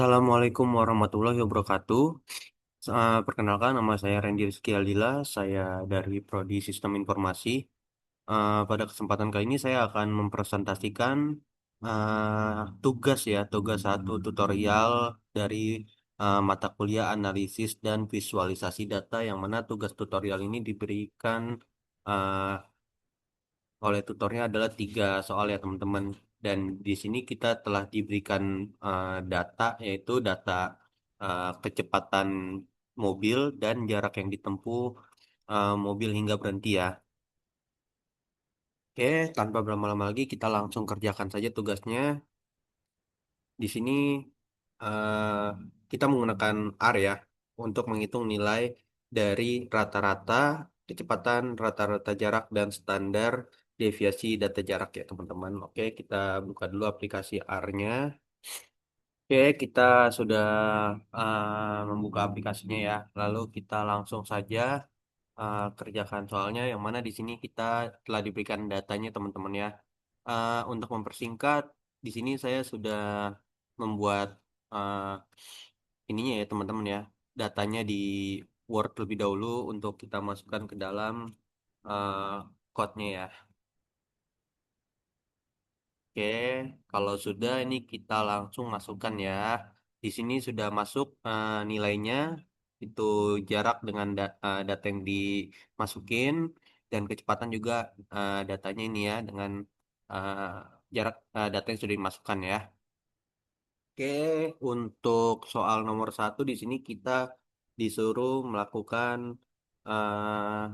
Assalamualaikum warahmatullahi wabarakatuh. Perkenalkan, nama saya Randy Rizky Aldila. Saya dari Prodi Sistem Informasi. Pada kesempatan kali ini saya akan mempresentasikan tugas satu tutorial dari mata kuliah analisis dan visualisasi data, yang mana tugas tutorial ini diberikan uh, oleh tutornya adalah 3 soal ya teman-teman. Dan di sini kita telah diberikan data, yaitu data kecepatan mobil dan jarak yang ditempuh mobil hingga berhenti ya. Oke, tanpa berlama-lama lagi kita langsung kerjakan saja tugasnya. Di sini eh, kita menggunakan R ya untuk menghitung nilai dari rata-rata kecepatan, rata-rata jarak, dan standar deviasi data jarak ya teman-teman. Oke, kita buka dulu aplikasi R-nya. Oke, kita sudah membuka aplikasinya ya. Lalu kita langsung saja kerjakan soalnya, yang mana di sini kita telah diberikan datanya teman-teman ya. Untuk mempersingkat, di sini saya sudah membuat eh, ininya ya teman-teman ya, datanya di Word terlebih dahulu untuk kita masukkan ke dalam eh, code-nya ya. Oke, kalau sudah ini kita langsung masukkan ya. Di sini sudah masuk nilainya, itu jarak dengan data yang dimasukin, dan kecepatan juga datanya ini ya dengan eh, jarak data yang sudah dimasukkan ya. Oke, untuk soal nomor 1 di sini kita disuruh melakukan eh,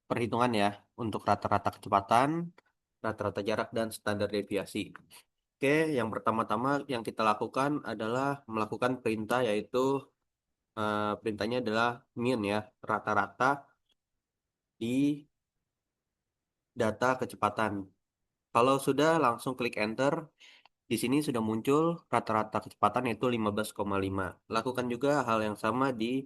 perhitungan ya untuk rata-rata kecepatan, rata-rata jarak, dan standar deviasi. Oke, yang pertama-tama yang kita lakukan adalah melakukan perintah, yaitu perintahnya adalah min ya, rata-rata di data kecepatan. Kalau sudah, langsung klik enter. Di sini sudah muncul rata-rata kecepatan yaitu 15,5. Lakukan juga hal yang sama di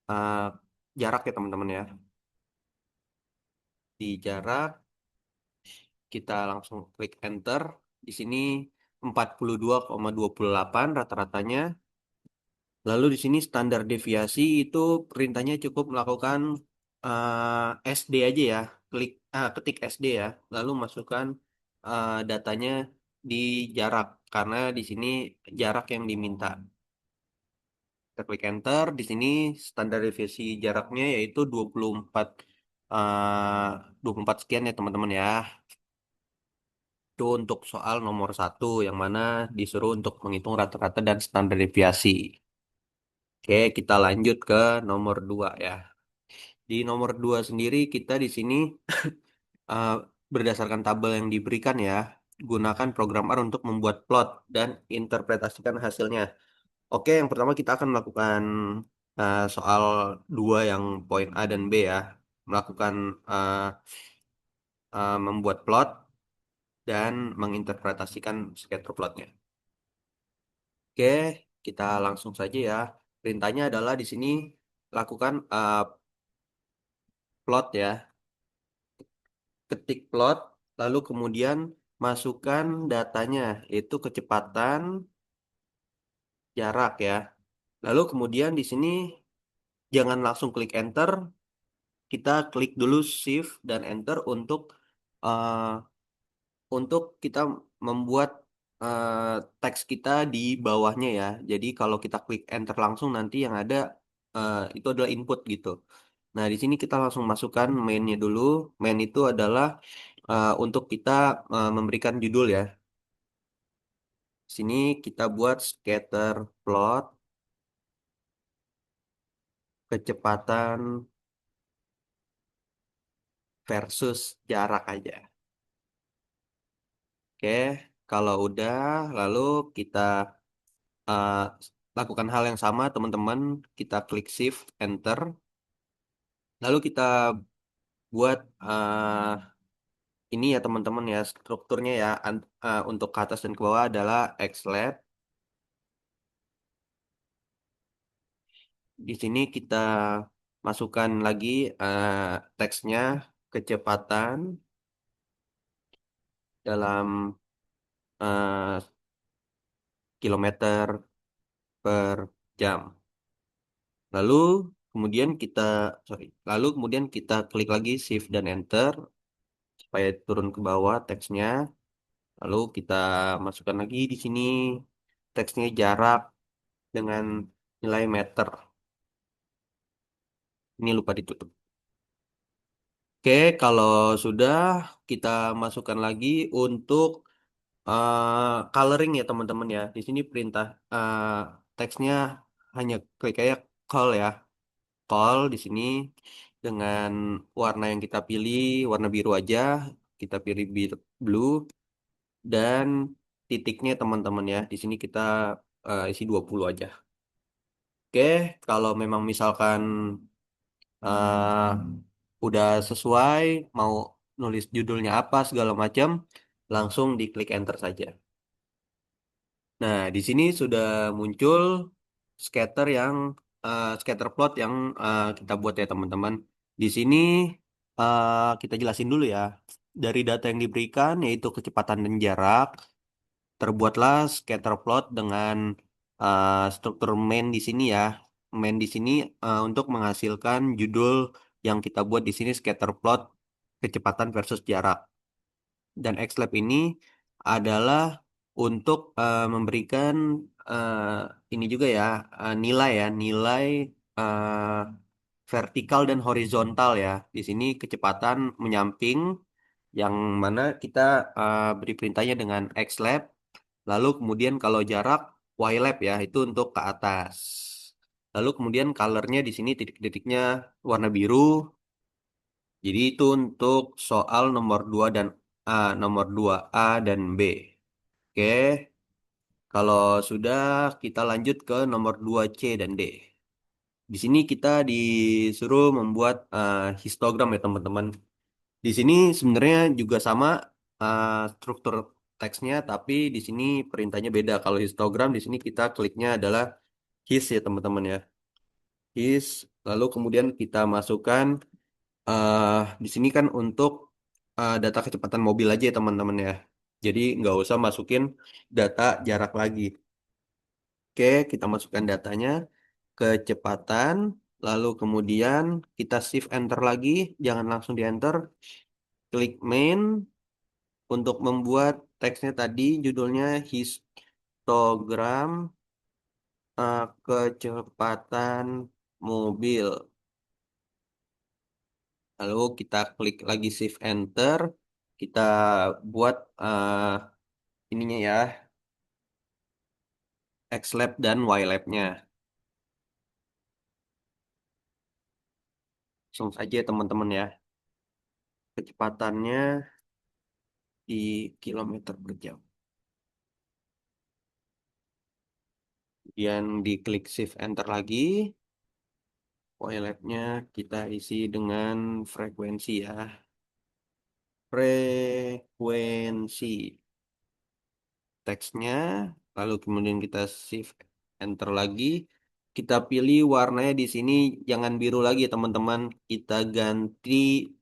eh, jarak ya teman-teman ya. Di jarak kita langsung klik enter. Di sini 42,28 rata-ratanya. Lalu di sini standar deviasi itu perintahnya cukup melakukan SD aja ya. Ketik SD ya. Lalu masukkan datanya di jarak, karena di sini jarak yang diminta. Kita klik enter. Di sini standar deviasi jaraknya yaitu 24 sekian ya teman-teman ya. Itu untuk soal nomor 1, yang mana disuruh untuk menghitung rata-rata dan standar deviasi. Oke, kita lanjut ke nomor 2 ya. Di nomor 2 sendiri kita di sini eh, berdasarkan tabel yang diberikan ya, gunakan program R untuk membuat plot dan interpretasikan hasilnya. Oke, yang pertama kita akan melakukan soal 2 yang poin A dan B ya. Melakukan eh, membuat plot dan menginterpretasikan scatter plotnya. Oke, kita langsung saja ya. Perintahnya adalah di sini lakukan plot ya. Ketik plot, lalu kemudian masukkan datanya, yaitu kecepatan, jarak ya. Lalu kemudian di sini jangan langsung klik enter, kita klik dulu shift dan enter uh, untuk kita membuat teks kita di bawahnya ya. Jadi kalau kita klik enter langsung, nanti yang ada itu adalah input gitu. Nah, di sini kita langsung masukkan mainnya dulu. Main itu adalah untuk kita memberikan judul ya. Sini kita buat scatter plot kecepatan versus jarak aja. Oke, kalau udah, lalu kita uh, lakukan hal yang sama teman-teman. Kita klik shift, enter. Lalu kita buat ini ya teman-teman ya, strukturnya ya. Untuk ke atas dan ke bawah adalah xlab. Di sini kita masukkan lagi teksnya, kecepatan dalam eh, kilometer per jam. Lalu kemudian kita, sorry, lalu kemudian kita klik lagi Shift dan Enter supaya turun ke bawah teksnya. Lalu kita masukkan lagi di sini teksnya jarak dengan nilai meter. Ini lupa ditutup. Oke, kalau sudah kita masukkan lagi untuk coloring ya teman-teman ya. Di sini perintah teksnya hanya klik aja call ya. Call di sini dengan warna yang kita pilih, warna biru aja. Kita pilih biru, blue dan titiknya teman-teman ya. Di sini kita isi 20 aja. Oke, kalau memang misalkan eh, udah sesuai, mau nulis judulnya apa segala macam, langsung diklik enter saja. Nah, di sini sudah muncul scatter plot yang kita buat ya teman-teman. Di sini kita jelasin dulu ya. Dari data yang diberikan yaitu kecepatan dan jarak, terbuatlah scatter plot dengan struktur main di sini ya. Main di sini untuk menghasilkan judul yang kita buat di sini scatter plot kecepatan versus jarak. Dan XLab ini adalah untuk memberikan eh, ini juga ya, nilai eh, vertikal dan horizontal ya. Di sini kecepatan menyamping yang mana kita beri perintahnya dengan XLab. Lalu kemudian kalau jarak YLab ya, itu untuk ke atas. Lalu kemudian colornya di sini titik-titiknya warna biru. Jadi itu untuk soal nomor 2 dan A, nomor 2A dan B. Oke, kalau sudah kita lanjut ke nomor 2C dan D. Di sini kita disuruh membuat histogram ya teman-teman. Di sini sebenarnya juga sama struktur teksnya, tapi di sini perintahnya beda. Kalau histogram di sini kita kliknya adalah his ya teman-teman ya. His, lalu kemudian kita masukkan eh di sini kan untuk data kecepatan mobil aja ya teman-teman ya. Jadi nggak usah masukin data jarak lagi. Oke, kita masukkan datanya, kecepatan, lalu kemudian kita shift enter lagi, jangan langsung di enter. Klik main untuk membuat teksnya tadi judulnya histogram kecepatan mobil. Lalu kita klik lagi shift enter, kita buat ininya ya, X-Lab dan Y-Lab-nya. Langsung saja teman-teman ya. Kecepatannya di kilometer per jam. Kemudian diklik shift enter lagi. Y-Lab-nya kita isi dengan frekuensi ya. Frekuensi teksnya, lalu kemudian kita shift enter lagi. Kita pilih warnanya di sini jangan biru lagi ya, teman-teman. Kita ganti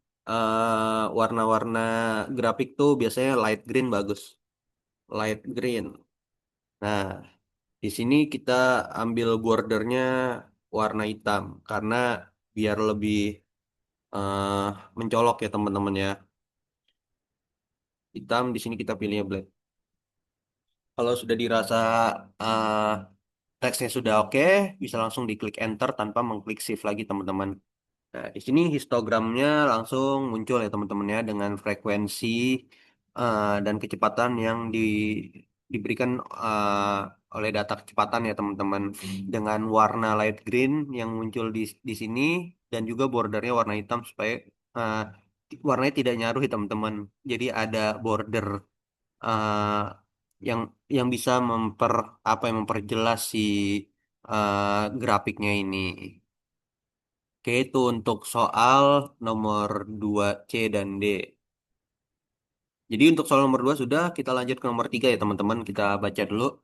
warna-warna grafik tuh biasanya light green bagus. Light green. Nah, di sini kita ambil bordernya warna hitam karena biar lebih eh, mencolok ya teman-teman ya. Hitam di sini kita pilihnya black. Kalau sudah dirasa eh, teksnya sudah oke, bisa langsung diklik enter tanpa mengklik shift lagi teman-teman. Nah, di sini histogramnya langsung muncul ya teman-teman ya dengan frekuensi dan kecepatan yang diberikan oleh data kecepatan ya teman-teman dengan warna light green yang muncul di sini dan juga bordernya warna hitam supaya uh, warnanya tidak nyaruh ya teman-teman. Jadi ada border uh, yang bisa memperjelas si grafiknya ini. Oke, itu untuk soal nomor 2C dan D. Jadi untuk soal nomor 2 sudah, kita lanjut ke nomor 3 ya teman-teman. Kita baca dulu.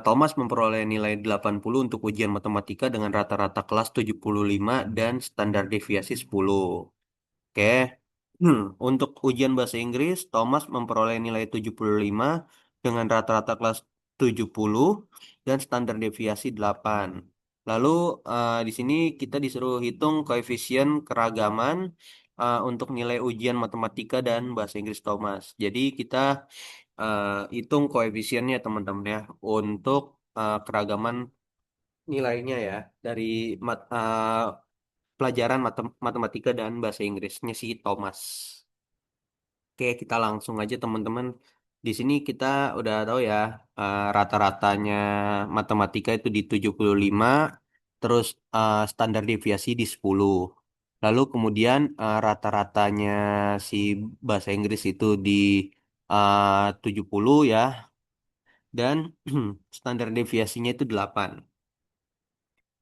Thomas memperoleh nilai 80 untuk ujian matematika dengan rata-rata kelas 75 dan standar deviasi 10. Oke. Untuk ujian bahasa Inggris, Thomas memperoleh nilai 75 dengan rata-rata kelas 70 dan standar deviasi 8. Lalu di sini kita disuruh hitung koefisien keragaman untuk nilai ujian matematika dan bahasa Inggris Thomas. Jadi kita hitung koefisiennya teman-teman ya untuk keragaman nilainya ya dari pelajaran matematika dan bahasa Inggrisnya si Thomas. Oke, kita langsung aja teman-teman. Di sini kita udah tahu ya, rata-ratanya matematika itu di 75, terus standar deviasi di 10. Lalu kemudian rata-ratanya si bahasa Inggris itu di 70 ya, dan standar deviasinya itu 8.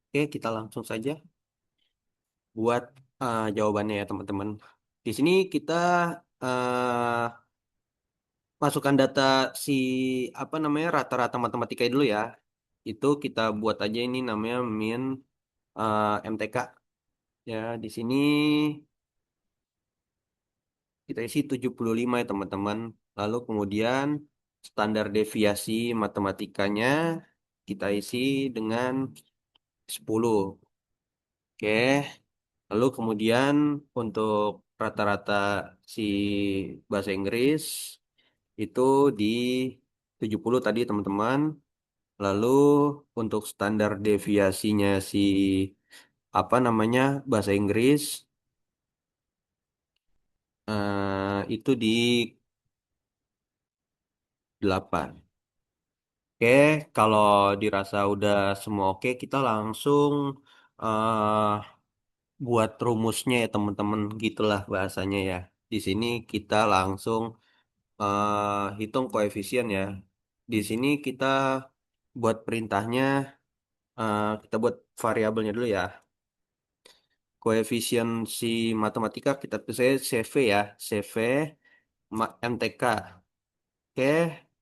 Oke, kita langsung saja buat jawabannya ya teman-teman. Di sini kita masukkan data si apa namanya rata-rata matematika dulu ya. Itu kita buat aja ini namanya min MTK ya. Di sini kita isi 75 ya teman-teman. Lalu kemudian standar deviasi matematikanya kita isi dengan 10. Oke. Lalu kemudian untuk rata-rata si bahasa Inggris itu di 70 tadi teman-teman. Lalu untuk standar deviasinya si apa namanya bahasa Inggris itu di 8. Oke, kalau dirasa udah semua oke, kita langsung eh, buat rumusnya ya teman-teman, gitulah bahasanya ya. Di sini kita langsung hitung koefisien ya. Di sini kita buat perintahnya, kita buat variabelnya dulu ya. Koefisien si matematika kita tulis aja CV ya, CV MTK. Oke,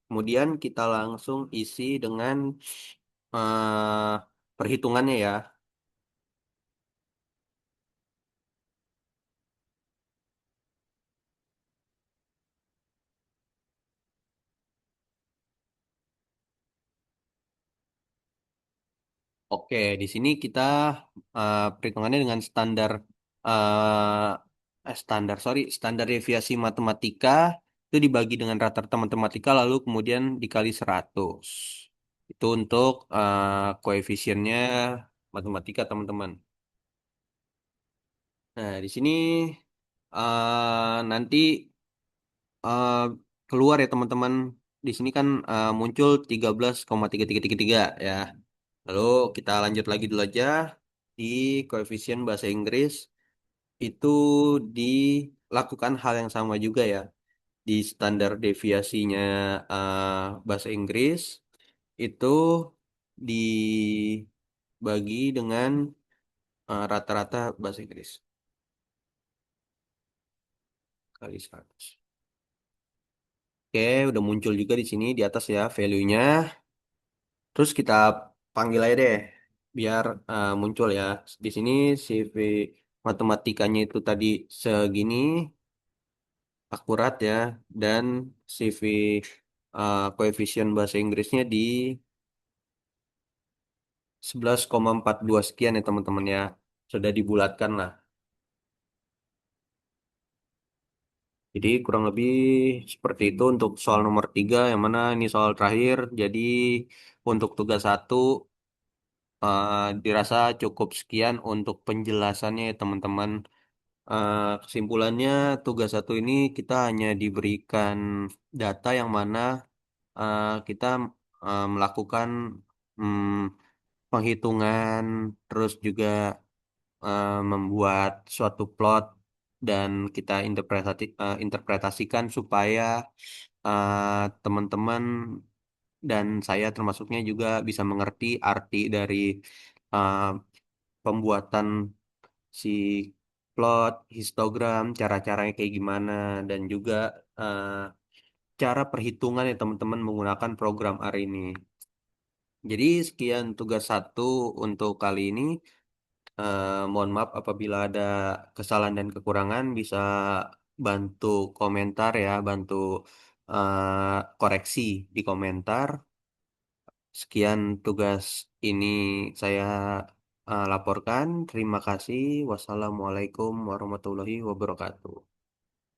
kemudian kita langsung isi dengan perhitungannya ya. Oke, di sini kita perhitungannya dengan standar deviasi matematika itu dibagi dengan rata-rata matematika lalu kemudian dikali 100. Itu untuk koefisiennya matematika teman-teman. Nah, di sini nanti eh, keluar ya teman-teman. Di sini kan muncul 13,3333 ya. Lalu kita lanjut lagi dulu aja di koefisien bahasa Inggris itu dilakukan hal yang sama juga ya. Di standar deviasinya bahasa Inggris itu dibagi dengan rata-rata bahasa Inggris kali 100. Oke, udah muncul juga di sini di atas ya value-nya. Terus kita panggil aja deh biar muncul ya. Di sini CV matematikanya itu tadi segini akurat ya dan CV koefisien bahasa Inggrisnya di 11,42 sekian ya teman-teman ya. Sudah dibulatkan lah. Jadi kurang lebih seperti itu untuk soal nomor 3 yang mana ini soal terakhir. Jadi untuk tugas satu dirasa cukup sekian untuk penjelasannya ya teman-teman. Kesimpulannya tugas satu ini kita hanya diberikan data yang mana kita melakukan mm, penghitungan terus juga membuat suatu plot dan kita interpretasikan supaya teman-teman dan saya termasuknya juga bisa mengerti arti dari uh, pembuatan si plot, histogram, cara-caranya kayak gimana, dan juga uh, cara perhitungan ya teman-teman menggunakan program R ini. Jadi sekian tugas satu untuk kali ini. Mohon maaf apabila ada kesalahan dan kekurangan, bisa bantu komentar ya, bantu koreksi di komentar. Sekian tugas ini saya laporkan. Terima kasih. Wassalamualaikum warahmatullahi wabarakatuh.